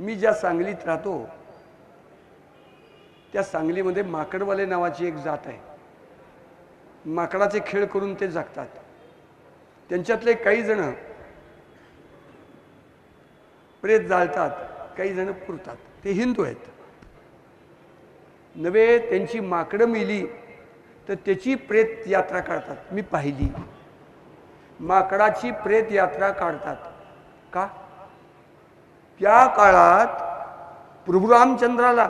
मी ज्या सांगलीत राहतो त्या सांगलीमध्ये माकडवाले नावाची एक जात आहे. माकडाचे खेळ करून ते जगतात. त्यांच्यातले काही जण प्रेत जाळतात, काही जण पुरतात. ते हिंदू आहेत. नवे त्यांची माकडं मेली तर त्याची प्रेत यात्रा काढतात. मी पाहिली. माकडाची प्रेत यात्रा काढतात. का? त्या काळात प्रभू रामचंद्राला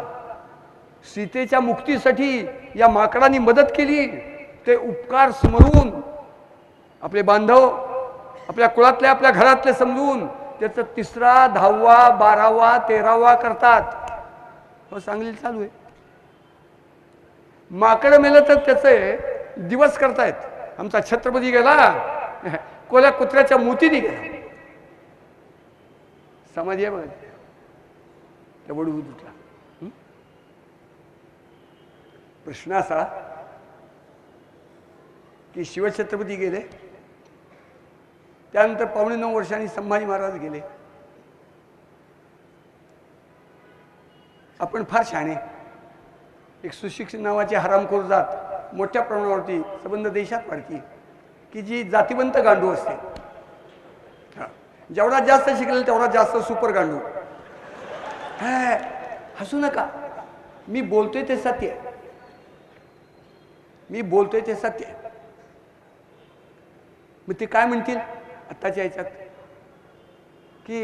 सीतेच्या मुक्तीसाठी या माकडांनी मदत केली. ते उपकार स्मरून आपले बांधव, आपल्या कुळातले, आपल्या घरातले समजून त्याचा 3रा, 10वा, 12वा, 13वा करतात. हो, सांगली चालू आहे. माकड मेलं तर त्याचे दिवस करतायत. आमचा छत्रपती गेला, कोल्या कुत्र्याच्या मोतीने गेला. समाधी आहे बघा त्या वडू तुटला. प्रश्न असा की शिवछत्रपती गेले, त्यानंतर 9.25 वर्षांनी संभाजी महाराज गेले. आपण फार शहाणे. एक सुशिक्षित नावाची हरामखोर जात मोठ्या प्रमाणावरती संबंध देशात वाढती की जी जातिवंत गांडू असते. जेवढा जास्त शिकलेल तेवढा जास्त सुपर गांडू. हसू नका, मी बोलतोय ते सत्य आहे. मी बोलतोय ते सत्य आहे. मग ते काय म्हणतील आत्ताच्या ह्याच्यात की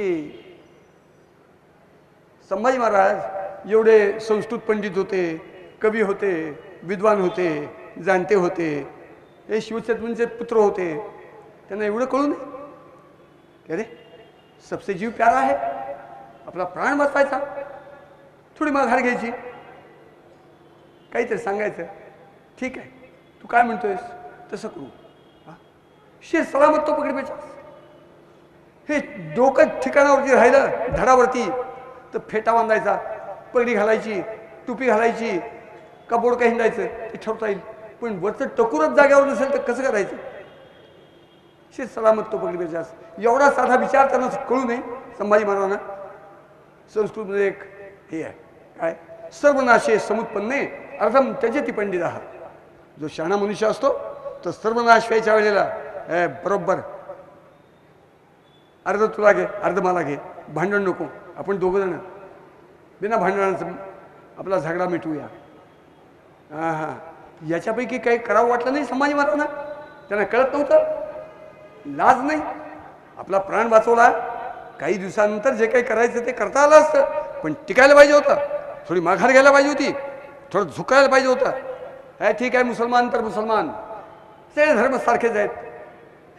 संभाजी महाराज एवढे संस्कृत पंडित होते, कवी होते, विद्वान होते, जाणते होते, हे शिवछत्रपतींचे पुत्र होते, त्यांना एवढं कळू नये? अरे सबसे जीव प्यारा आहे, आपला प्राण वाचवायचा, थोडी माघार घ्यायची, काहीतरी सांगायचं. ठीक आहे, तू काय म्हणतोयस तसं करू. शे सलामत तो पकडी बेचास. हे डोकं ठिकाणावरती राहिलं धडावरती तर फेटा बांधायचा, पगडी घालायची, टोपी घालायची, कपोड काही हिंडायचं, ते ठरवता येईल. पण वरचं टकूरच जाग्यावर नसेल तर कसं करायचं? शे सलामत तो पगडी बेचास. एवढा साधा विचार त्यांना कळू नये. संभाजी महाराजांना संस्कृतमध्ये एक हे आहे, काय? सर्वनाशे समुत्पन्ने अर्थम त्यजति पंडितः. जो शहाणा मनुष्य असतो तो सर्वनाश व्हायच्या वेळेला बरोबर अर्ध तुला घे, अर्ध मला घे, भांडण नको, आपण दोघं जण बिना भांडणाचं आपला झगडा मिटवूया. हां, याच्यापैकी काही करावं वाटलं नाही संभाजी महाराजांना. त्यांना कळत नव्हतं, लाज नाही. आपला प्राण वाचवला, काही दिवसानंतर जे काही करायचं ते करता आलं असतं, पण टिकायला पाहिजे होतं, थोडी माघार घ्यायला पाहिजे होती, थोडं झुकायला पाहिजे होतं. ठीक आहे, मुसलमान तर मुसलमान, सगळे धर्म सारखेच आहेत.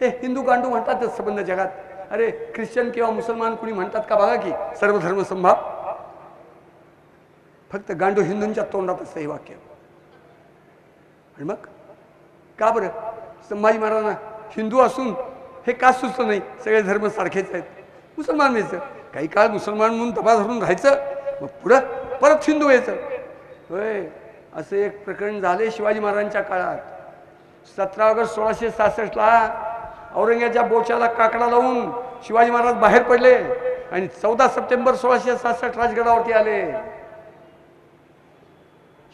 हे हिंदू गांडू म्हणतात संबंध जगात. अरे ख्रिश्चन किंवा मुसलमान कुणी म्हणतात का बघा की सर्व धर्म संभाव. फक्त गांडू हिंदूंच्या तोंडात असतं हे वाक्य. आणि मग का बरं संभाजी महाराजांना हिंदू असून हे का सुचलं नाही? सगळे धर्म सारखेच आहेत, मुसलमान व्हायचं, काही काळ मुसलमान म्हणून दबा धरून राहायचं, मग पुढं परत हिंदू व्हायचं. होय, असं एक प्रकरण झाले शिवाजी महाराजांच्या काळात. 17 ऑगस्ट 1666 औरंगाबादच्या बोचाला काकडा लावून शिवाजी महाराज बाहेर पडले आणि 14 सप्टेंबर 1666 राजगडावरती आले.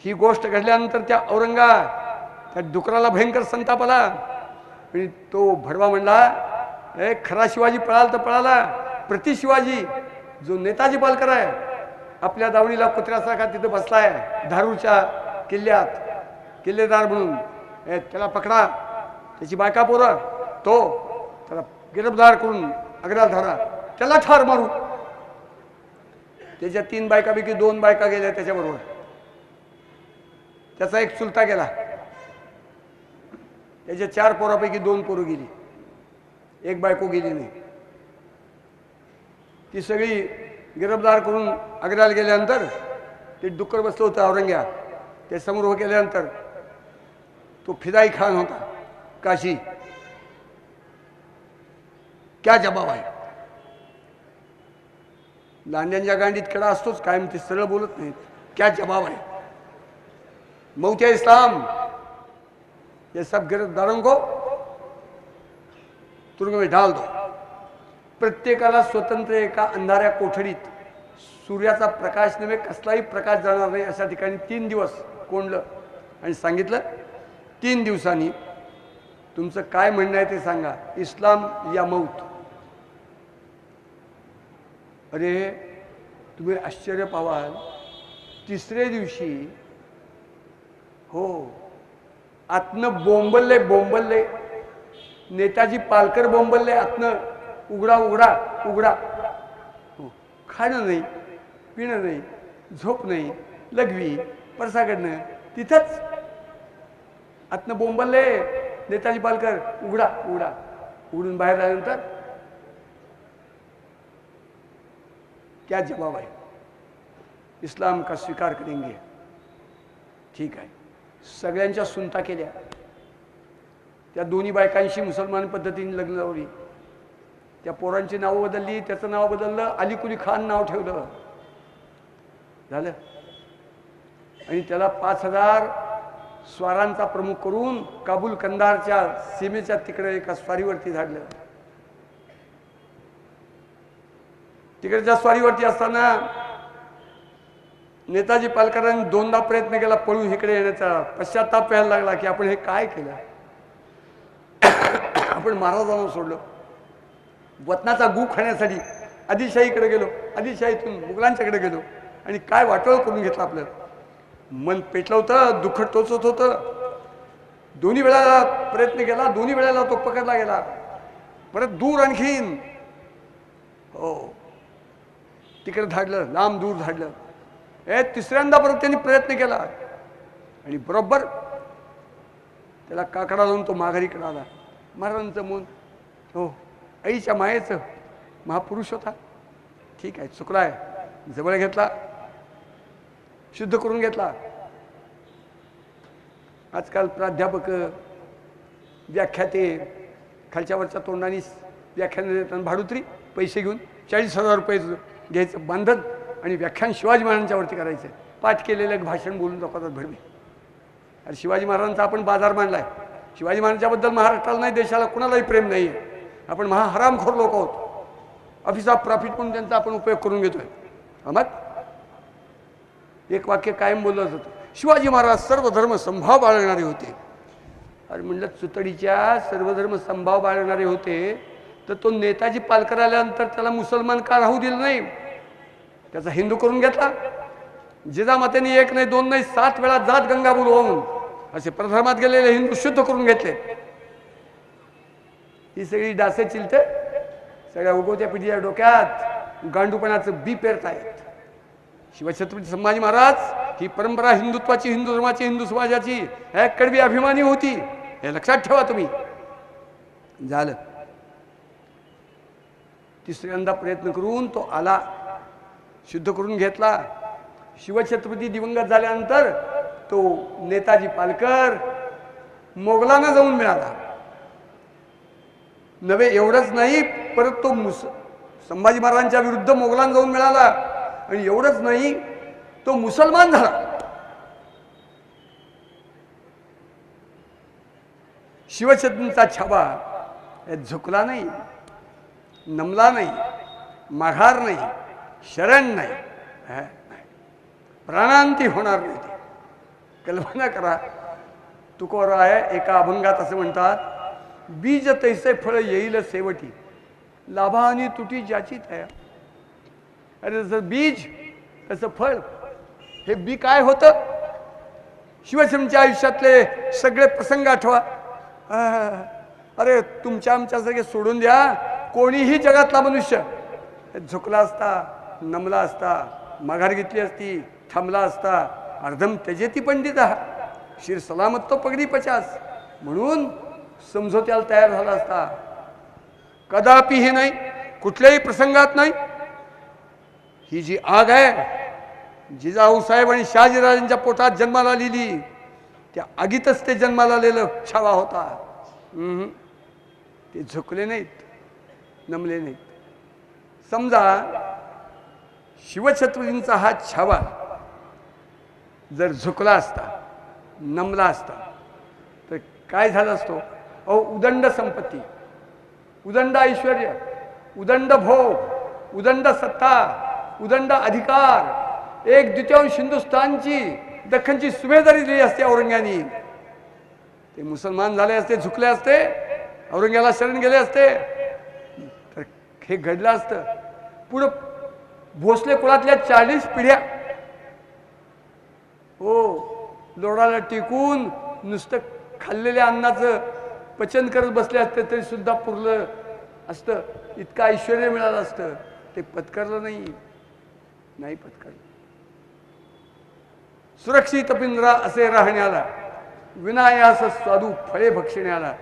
ही गोष्ट घडल्यानंतर त्या त्या डुकराला भयंकर संताप आला आणि तो भडवा म्हणला, खरा शिवाजी पळाला तर पळाला, प्रति शिवाजी जो नेताजी पालकर आहे आपल्या दावणीला कुत्र्यासारखा तिथं बसलाय धारूरच्या किल्ल्यात, किल्लेदार म्हणून, त्याला पकडा, त्याची बायका पोरं, तो त्याला गिरफ्तार करून आग्र्यात धरा, त्याला ठार मारू. त्याच्या 3 बायकापैकी 2 बायका गेल्या त्याच्याबरोबर. त्याचा एक चुलता गेला, त्याच्या 4 पोरापैकी 2 पोरं गेली, एक बायको गेली नाही. ती सगळी गिरफ्तार करून आग्र्याला गेल्यानंतर ते डुक्कर बसलं होतं औरंग्या, ते समोर उभं केल्यानंतर तो फिदाई खान होता काशी. क्या जबाब आहे? लांड्यांच्या गांडीत कडा असतोच कायम, ते सरळ बोलत नाहीत. क्या जबाब आहे? मौतिया इस्लाम ये सब गिरफ्तारों को तुरुंग में डाल दो. प्रत्येकाला स्वतंत्र एका अंधाऱ्या कोठडीत सूर्याचा प्रकाश नव्हे कसलाही प्रकाश जाणार नाही अशा ठिकाणी 3 दिवस कोंडलं आणि सांगितलं 3 दिवसांनी तुमचं काय म्हणणं आहे ते सांगा, इस्लाम या मौत. अरे तुम्ही आश्चर्य पावाल, 3ऱ्या दिवशी हो आतनं बोंबलले नेताजी पालकर बोंबलले आतनं, उघडा उघडा उघडा. हो, खाणं नाही, पिणं नाही, झोप नाही, लघवी परसाकडनं तिथंच आतनं बोंबलले नेताजी पालकर, उघडा उघडा. उघडून बाहेर आल्यानंतर क्या जवाब आहे, इस्लाम का स्वीकार करेंगे. ठीक आहे, सगळ्यांच्या सुनता केल्या. त्या दोन्ही बायकांशी मुसलमान पद्धतीने लग्न लावली. त्या पोरांची नावं बदलली, त्याचं नाव बदललं, अलीकुली खान नाव ठेवलं. झालं. आणि त्याला 5000 स्वारांचा प्रमुख करून काबूल कंदारच्या सीमेच्या तिकडे एका स्वारीवरती धाडलं. तिकडच्या स्वारीवरती असताना नेताजी पालकरांनी 2दा प्रयत्न केला पळून इकडे येण्याचा. पश्चाताप व्हायला लागला की आपण हे काय केलं, आपण महाराजांना सोडलं. वतनाचा गू खाण्यासाठी आदिलशाहीकडे गेलो, आदिलशाहीतून मुघलांच्याकडे गेलो आणि काय वाटोळ करून घेतलं. आपलं मन पेटलं होतं, दुःख टोचत होतं. दोन्ही वेळा प्रयत्न केला, दोन्ही वेळेला तो पकडला गेला. परत दूर आणखीन हो तिकडे धाडलं, लांब दूर धाडलं. 3ऱ्यांदा परत त्यांनी प्रयत्न केला आणि बरोबर त्याला काकडा लावून तो माघारीकडे आला. महाराजांचं मन हो आईच्या मायेचं महापुरुष होता. ठीक आहे, चुकला आहे, जवळ घेतला, शुद्ध करून घेतला. आजकाल प्राध्यापक व्याख्याते खालच्या वरच्या तोंडाने व्याख्यान देताना भाडुत्री पैसे घेऊन 40,000 रुपये घ्यायचं बांधन आणि व्याख्यान शिवाजी महाराजांच्यावरती करायचं. पाठ केलेलं भाषण बोलून दाखवतात भडवे. अरे शिवाजी महाराजांचा आपण बाजार मांडलाय. शिवाजी महाराजांच्याबद्दल महाराष्ट्राला नाही, देशाला कुणालाही प्रेम नाही आहे. आपण महाहरामखोर लोक आहोत. ऑफिस ऑफ प्रॉफिट म्हणून त्यांचा आपण उपयोग करून घेतोय. मग एक वाक्य कायम बोललं जातं, शिवाजी महाराज सर्व धर्म संभाव बाळगणारे होते. अरे म्हणलं चुतडीच्या सर्वधर्म संभाव बाळगणारे होते तर तो नेताजी पालकर आल्यानंतर त्याला मुसलमान का राहू दिलं नाही, त्याचा हिंदू करून घेतला. जिजामातेने 1 नाही 2 नाही 7 वेळा जात गंगा बोलवून असे परधर्मात गेलेले हिंदू शुद्ध करून घेतले. ही सगळी डासे चिलते सगळ्या उगवत्या पिढीच्या डोक्यात गांडूपणाचं बी पेरतायत. शिवछत्रपती संभाजी महाराज ही परंपरा हिंदुत्वाची, हिंदू धर्माची, हिंदू समाजाची कडवी अभिमानी होती, हे लक्षात ठेवा तुम्ही. झालं. 3ऱ्यांदा प्रयत्न करून तो आला, शुद्ध करून घेतला. शिवछत्रपती दिवंगत झाल्यानंतर तो नेताजी पालकर मोगलांना जाऊन मिळाला. नव्हे एवढंच नाही, परत तो संभाजी महाराजांच्या विरुद्ध मोगलांना जाऊन मिळाला. आणि एवढंच नाही, तो मुसलमान झाला. शिवछत्रपतींचा छाबा झुकला नाही, नमला नाही, माघार नाही, शरण नाही, प्राणांती होणार नाही. कल्पना करा. तुकोबा आहे एका अभंगात असं म्हणतात, बीज तैसे फळ येईल सेवटी, लाभानी तुटी ज्याची तया. अरे जसं बीज तसं फळ. हे बी काय होतं? शिवछत्रपतींच्या आयुष्यातले सगळे प्रसंग आठवा. अरे तुमच्या आमच्या सगळे सोडून द्या, कोणीही जगातला मनुष्य झुकला असता, नमला असता, माघार घेतली असती, थांबला असता, अर्धम त्यजेती पंडित शिर सलामत तो पगडी 50 म्हणून समझोत्याला तयार झाला असता. कदापि हे नाही, कुठल्याही प्रसंगात नाही. ही जी आग आहे जिजाऊसाहेब आणि शहाजीराजांच्या पोटात जन्माला आलेली, त्या आगीतच ते जन्माला आलेलं छावा होता. ते झुकले नाहीत, नमले नाहीत. समजा शिवछत्रपतींचा हा छावा जर झुकला असता, नमला असता तर काय झालं असतो? उदंड संपत्ती, उदंड ऐश्वर्य, उदंड भोग, उदंड सत्ता, उदंड अधिकार, 1/2 हिंदुस्थानची दख्खनची सुभेदारी दिली असते औरंग्याने, ते मुसलमान झाले असते, झुकले असते, औरंग्याला शरण गेले असते, तर हे घडलं असतं. पुढं भोसले कुळातल्या 40 पिढ्या हो लोडाला टिकून नुसतं खाल्लेल्या अन्नाचं पचन करत बसले असते तरी सुद्धा पुरलं असतं, इतकं ऐश्वर्य मिळालं असतं. ते पत्करलं नाही पत्करलं. सुरक्षित पिंजरा असे राहण्याला, विनायास स्वादू फळे भक्षण्याला,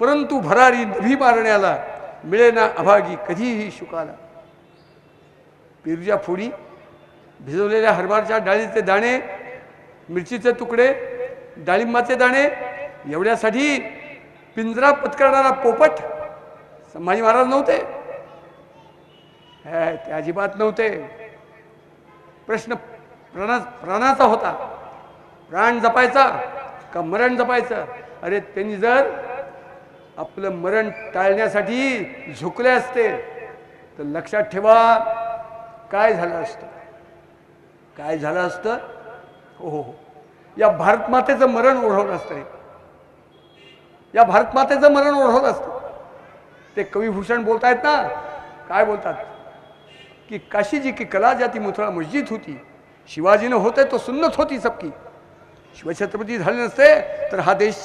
परंतु भरारी नभी मारण्याला, मिळेना अभागी कधीही शुकाला. पेरूच्या फोडी, भिजवलेल्या हरभऱ्याच्या डाळीचे दाणे, मिरचीचे तुकडे, डाळिंबाचे दाणे एवढ्यासाठी पिंजरा पत्करणारा पोपट संभाजी महाराज नव्हते, ते अजिबात नव्हते. प्रश्न प्राणाचा होता, प्राण जपायचा का मरण जपायचं. अरे त्यांनी जर आपलं मरण टाळण्यासाठी झुकले असते तर लक्षात ठेवा काय झालं असतं, काय झालं असतं. हो, या भारतमातेचं मरण ओढवलं असतं, या भारतमातेचं मरण ओढवलं असतं. ते कविभूषण बोलतायत ना, काय बोलतात की काशी जी की कला जाती मथुरा मस्जिद होती, शिवाजीनं होते तो सुन्नत होती सबकी. शिवछत्रपती झाले नसते तर हा देश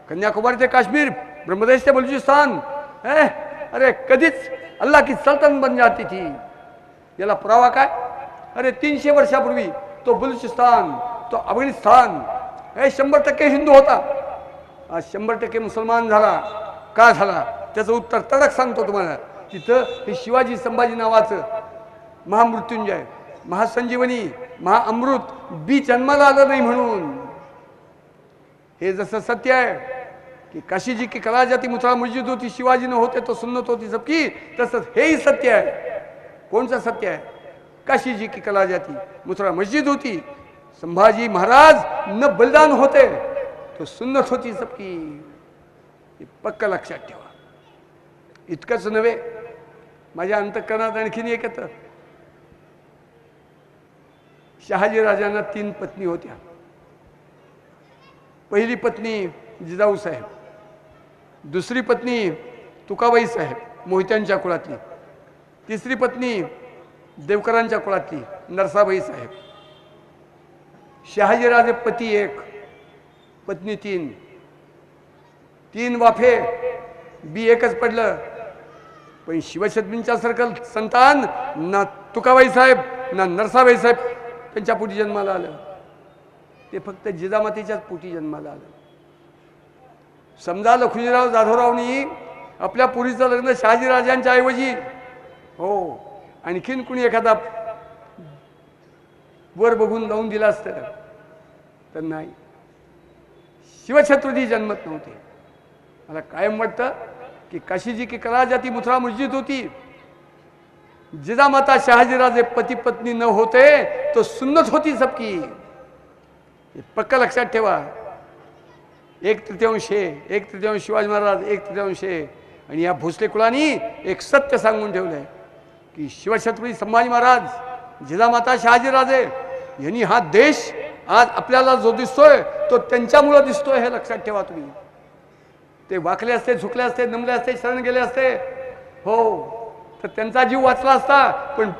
कन्याकुमारी ते काश्मीर, ब्रह्मदेश ते बलुचिस्तान अरे कधीच अल्लाह की सल्तनत बन जाती थी. याला पुरावा काय. अरे 300 वर्षापूर्वी तो बलुचिस्तान, तो अफगाणिस्तान 100% हिंदू होता, आज 100% मुसलमान झाला. का झाला त्याचं उत्तर तडक सांगतो तुम्हाला. तिथं हे शिवाजी संभाजी नावाचं महामृत्युंजय, महासंजीवनी, महाअमृत बी जन्माला आलं नाही म्हणून. हे जसं सत्य आहे की काशीजी की कला जाती मथुरा मस्जिद होती, शिवाजीनं होते तो सुन्नत होती सबकी, तसंच हेही सत्य आहे. कोणचं सत्य आहे. काशीजी की कला जाती मथुरा मस्जिद होती, संभाजी महाराज न बलिदान होते तो सुन्नत होती सबकी. हे पक्क लक्षात ठेवा. इतकंच नव्हे, माझ्या अंतःकरणात आणखीन एक येतं. शहाजी राजांना 3 पत्नी होत्या. पहिली पत्नी जिजाऊ साहेब, दुसरी पत्नी तुकाबाई साहेब मोहित्यांच्या कुळातली, तिसरी पत्नी देवकरांच्या कुळातली नरसाबाई साहेब. शहाजीराजे पती 1, पत्नी 3, 3 वाफे बी एकच पडलं. पण शिवछत्रपतींच्या सारखं संतान ना तुकाबाई साहेब ना नरसाबाई साहेब त्यांच्या पोटी जन्माला आलं. ते फक्त जिजामातीच्याच पोटी जन्माला आलं. समजा लखुजीराव जाधवरावनी आपल्या पुरीचं लग्न शहाजीराजांच्या ऐवजी हो आणखीन कुणी एखादा वर बघून लावून दिला असतं तर नाही. शिवछत्रपती जन्मत नव्हते. मला कायम वाटतं की काशीजी की कला जाती मथुरा मस्जिद होती, जिजामाता शहाजीराजे पती पत्नी न होते तो सुन्नत होती सबकी. पक्का लक्षात ठेवा. 1/3 1/3 शिवाजी महाराज, 1/3 आणि या भोसले कुळानी एक सत्य सांगून ठेवलंय की शिवछत्रपती संभाजी महाराज, जिजामाता शहाजीराजे यांनी हा देश आज आपल्याला जो दिसतोय तो त्यांच्यामुळे दिसतोय. हे लक्षात ठेवा तुम्ही. ते वाकले असते, झुकले असते, नमले असते, शरण गेले असते हो तर त्यांचा जीव वाचला असता. पण